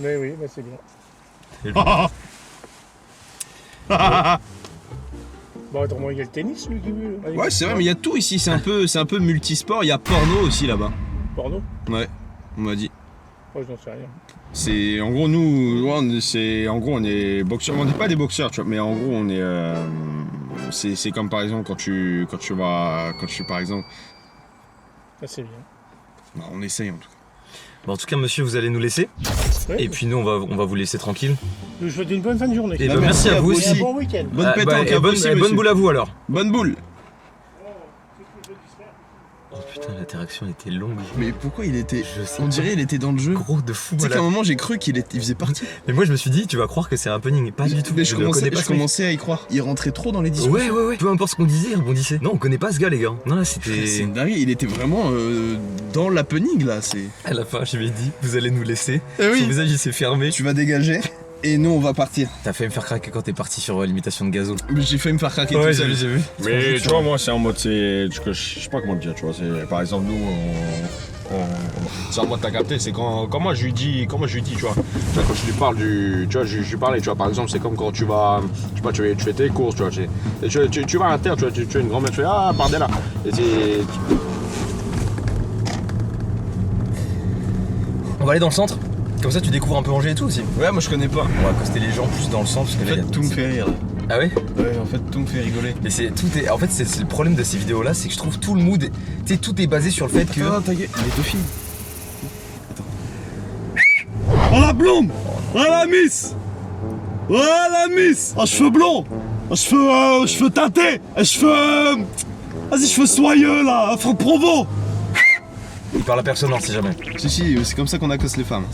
Mais oui, bah c'est bien. Bon, autrement, il y a le tennis, lui, qui veut. Allez, Ouais, c'est vrai, mais il y a tout ici, c'est un peu multisport. Il y a porno aussi là-bas. Porno. Ouais, on m'a dit. Oh, je n'en sais rien. C'est en gros nous, ouais, on est boxeurs. On n'est pas des boxeurs, tu vois, mais en gros on est. C'est comme par exemple quand tu par exemple. Ça, c'est bien. Bah, on essaye en tout cas. Bon, en tout cas, monsieur, vous allez nous laisser. Ouais, Et puis nous, on va vous laisser tranquille. je vous souhaite une bonne fin de journée. Et Bah, ben, merci à vous Et un aussi. bon week-end. Bonne pétanque à vous aussi, bonne monsieur. boule à vous alors. Bonne boule. Oh putain, l'interaction était longue. Mais pourquoi il était. Je sais On pas. dirait il était dans le jeu. Gros de fou. Tu sais Voilà. qu'à un moment j'ai cru qu'il faisait partie. Mais moi, je me suis dit, tu vas croire que c'est un happening. Pas du tout. Mais je le connais pas. je ce mec. commençais à y croire. Il rentrait trop dans les discussions. Ouais. Peu importe ce qu'on disait, il rebondissait. Non, on connaît pas ce gars, les gars. Non, là, C'est c'était. une dinguerie, il était vraiment dans l'happening là. À la fin, je lui ai dit, vous allez nous laisser. Eh oui. Son visage, il s'est fermé. Tu vas dégager et nous on va partir. T'as failli me faire craquer quand t'es parti sur l'imitation de Gazo. Mais j'ai failli me faire craquer Ouais, tout seul. j'ai vu. Mais tu vois, moi, c'est en mode, je sais pas comment te dire, tu vois, c'est, par exemple, nous, c'est en mode, t'as capté, c'est comment je lui dis, tu vois, tu vois, quand je lui parle tu vois, je lui parlais, tu vois, par exemple, c'est comme quand tu vas, je sais pas, tu fais tes courses, tu vois, tu vas à terre, tu vois, tu as une grand-mère, tu fais, ah, pardon là, et On va aller dans le centre. Comme ça, tu découvres un peu Angers et tout aussi. Ouais, moi je connais pas. On va accoster les gens plus dans le centre. Parce que En là, il y fait, a- tout me fait rire. Ah ouais. Ouais, en fait, tout me fait rigoler. Mais en fait, c'est le problème de ces vidéos-là, c'est que je trouve tout le mood, tu sais, tout est basé sur le fait que. Attends, ta gueule, elle est dauphine. Oh la blonde! Oh la miss! Oh la miss! Oh cheveux blonds! Oh cheveux teintés! Cheveux. Vas-y, cheveux soyeux là! Franck Provo! Il parle à personne, non, si jamais. Si, c'est comme ça qu'on accoste les femmes.